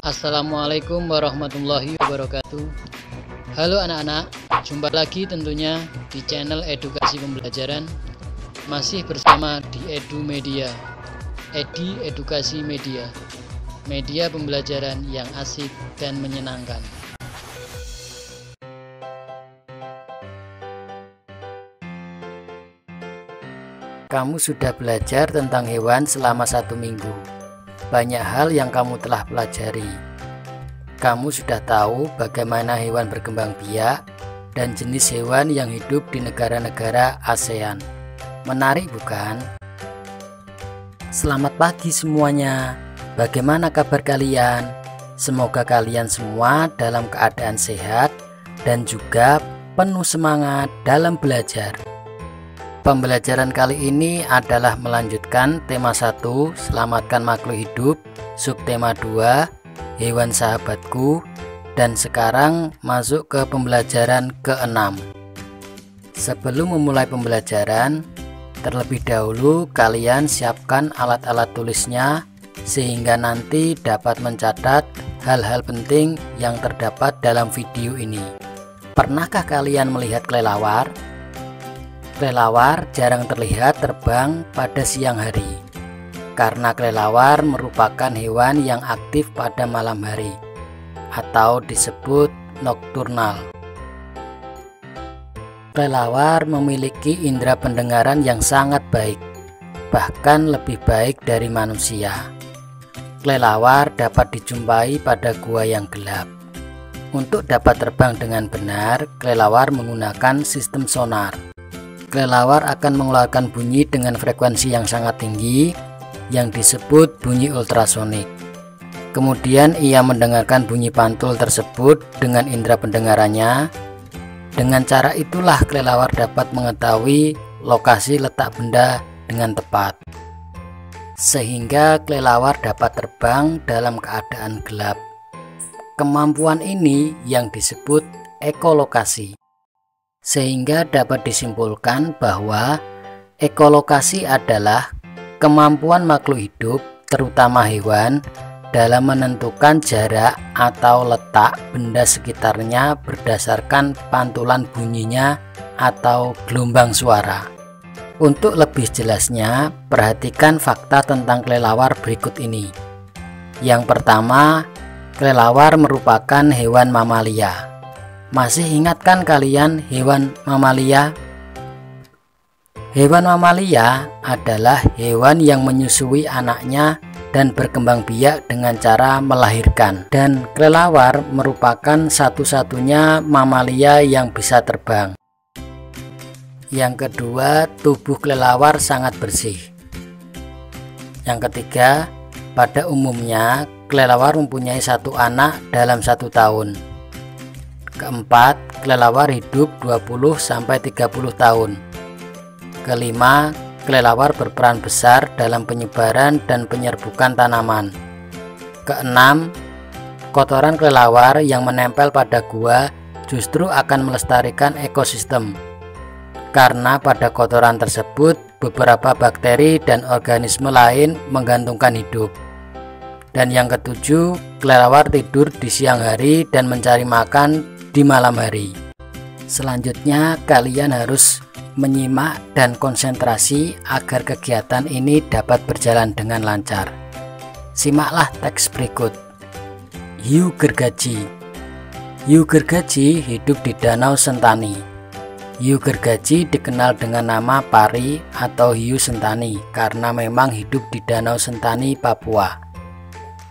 Assalamualaikum warahmatullahi wabarakatuh. Halo anak-anak, jumpa lagi tentunya di channel edukasi pembelajaran. Masih bersama di Edu Media, Edi Edukasi Media, media pembelajaran yang asik dan menyenangkan. Kamu sudah belajar tentang hewan selama 1 minggu. Banyak hal yang kamu telah pelajari. Kamu sudah tahu bagaimana hewan berkembang biak dan jenis hewan yang hidup di negara-negara ASEAN. Menarik bukan? Selamat pagi semuanya. Bagaimana kabar kalian? Semoga kalian semua dalam keadaan sehat dan juga penuh semangat dalam belajar. Pembelajaran kali ini adalah melanjutkan tema 1, selamatkan makhluk hidup, subtema 2, hewan sahabatku, dan sekarang masuk ke pembelajaran ke-6. Sebelum memulai pembelajaran, terlebih dahulu kalian siapkan alat-alat tulisnya sehingga nanti dapat mencatat hal-hal penting yang terdapat dalam video ini. Pernahkah kalian melihat kelelawar? Kelelawar jarang terlihat terbang pada siang hari, karena kelelawar merupakan hewan yang aktif pada malam hari, atau disebut nokturnal. Kelelawar memiliki indera pendengaran yang sangat baik, bahkan lebih baik dari manusia. Kelelawar dapat dijumpai pada gua yang gelap. Untuk dapat terbang dengan benar, kelelawar menggunakan sistem sonar. Kelelawar akan mengeluarkan bunyi dengan frekuensi yang sangat tinggi yang disebut bunyi ultrasonik. Kemudian ia mendengarkan bunyi pantul tersebut dengan indera pendengarannya. Dengan cara itulah kelelawar dapat mengetahui lokasi letak benda dengan tepat, sehingga kelelawar dapat terbang dalam keadaan gelap. Kemampuan ini yang disebut ekolokasi. Sehingga dapat disimpulkan bahwa ekolokasi adalah kemampuan makhluk hidup, terutama hewan, dalam menentukan jarak atau letak benda sekitarnya berdasarkan pantulan bunyinya atau gelombang suara. Untuk lebih jelasnya, perhatikan fakta tentang kelelawar berikut ini. Yang pertama, kelelawar merupakan hewan mamalia. Masih ingatkan kalian hewan mamalia? Hewan mamalia adalah hewan yang menyusui anaknya dan berkembang biak dengan cara melahirkan. Dan kelelawar merupakan satu-satunya mamalia yang bisa terbang. Yang kedua, tubuh kelelawar sangat bersih. Yang ketiga, pada umumnya kelelawar mempunyai 1 anak dalam 1 tahun. Keempat, kelelawar hidup 20-30 tahun. Kelima, kelelawar berperan besar dalam penyebaran dan penyerbukan tanaman. Keenam, kotoran kelelawar yang menempel pada gua justru akan melestarikan ekosistem, karena pada kotoran tersebut beberapa bakteri dan organisme lain menggantungkan hidup. Dan yang ketujuh, kelelawar tidur di siang hari dan mencari makan di malam hari. Selanjutnya kalian harus menyimak dan konsentrasi agar kegiatan ini dapat berjalan dengan lancar. Simaklah teks berikut. Hiu gergaji. Hiu gergaji hidup di Danau Sentani. Hiu gergaji dikenal dengan nama pari atau hiu sentani karena memang hidup di Danau Sentani, Papua.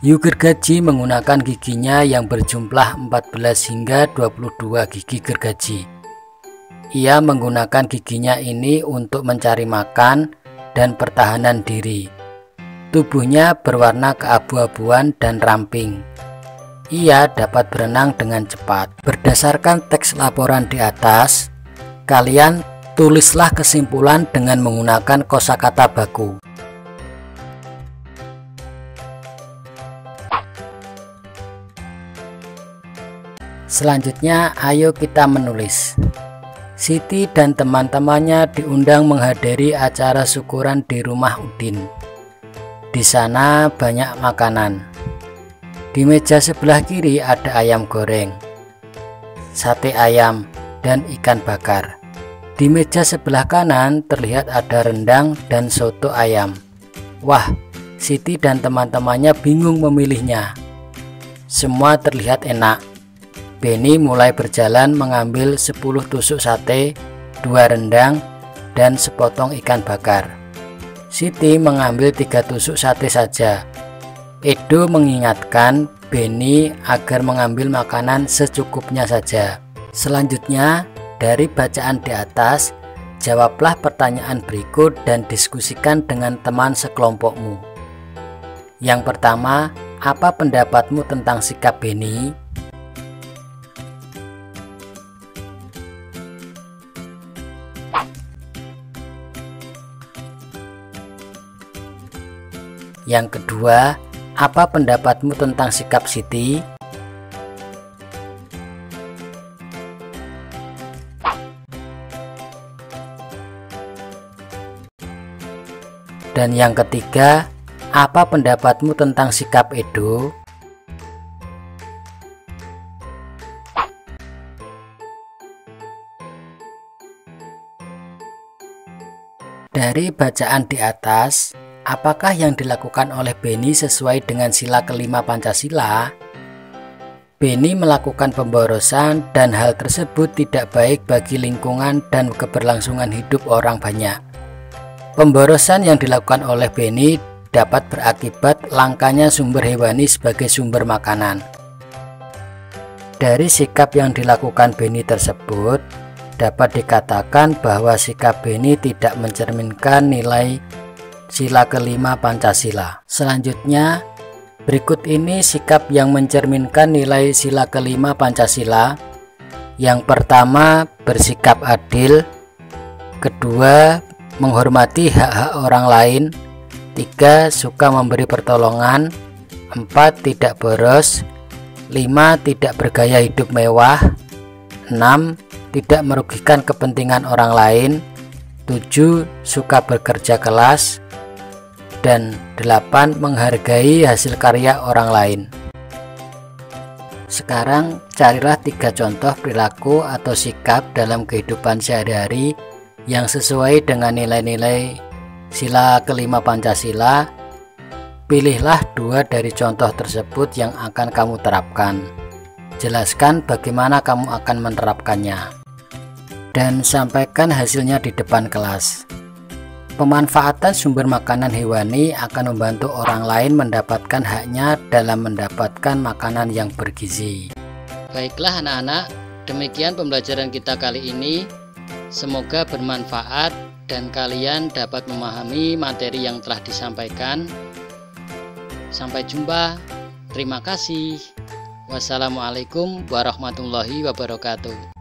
Hiu gergaji menggunakan giginya yang berjumlah 14 hingga 22 gigi gergaji. Ia menggunakan giginya ini untuk mencari makan dan pertahanan diri. Tubuhnya berwarna keabu-abuan dan ramping. Ia dapat berenang dengan cepat. Berdasarkan teks laporan di atas, kalian tulislah kesimpulan dengan menggunakan kosakata baku. Selanjutnya, ayo kita menulis. Siti dan teman-temannya diundang menghadiri acara syukuran di rumah Udin. Di sana banyak makanan. Di meja sebelah kiri ada ayam goreng, sate ayam, dan ikan bakar. Di meja sebelah kanan terlihat ada rendang dan soto ayam. Wah, Siti dan teman-temannya bingung memilihnya. Semua terlihat enak. Benny mulai berjalan mengambil 10 tusuk sate, 2 rendang, dan sepotong ikan bakar. Siti mengambil 3 tusuk sate saja. Edo mengingatkan Benny agar mengambil makanan secukupnya saja. Selanjutnya, dari bacaan di atas, jawablah pertanyaan berikut dan diskusikan dengan teman sekelompokmu. Yang pertama, apa pendapatmu tentang sikap Benny? Yang kedua, apa pendapatmu tentang sikap Siti? Dan yang ketiga, apa pendapatmu tentang sikap Edo? Dari bacaan di atas, apakah yang dilakukan oleh Benny sesuai dengan sila kelima Pancasila? Benny melakukan pemborosan dan hal tersebut tidak baik bagi lingkungan dan keberlangsungan hidup orang banyak. Pemborosan yang dilakukan oleh Benny dapat berakibat langkanya sumber hewani sebagai sumber makanan. Dari sikap yang dilakukan Benny tersebut, dapat dikatakan bahwa sikap Benny tidak mencerminkan nilai sila kelima Pancasila. Selanjutnya, berikut ini sikap yang mencerminkan nilai sila kelima Pancasila. Yang pertama, bersikap adil. Kedua, menghormati hak-hak orang lain. 3, suka memberi pertolongan. 4, tidak boros. 5, tidak bergaya hidup mewah. 6, tidak merugikan kepentingan orang lain. 7, suka bekerja keras. Dan 8, menghargai hasil karya orang lain. Sekarang carilah 3 contoh perilaku atau sikap dalam kehidupan sehari-hari yang sesuai dengan nilai-nilai sila kelima Pancasila. Pilihlah 2 dari contoh tersebut yang akan kamu terapkan. Jelaskan bagaimana kamu akan menerapkannya, dan sampaikan hasilnya di depan kelas. Pemanfaatan sumber makanan hewani akan membantu orang lain mendapatkan haknya dalam mendapatkan makanan yang bergizi. Baiklah anak-anak, demikian pembelajaran kita kali ini. Semoga bermanfaat dan kalian dapat memahami materi yang telah disampaikan. Sampai jumpa. Terima kasih. Wassalamualaikum warahmatullahi wabarakatuh.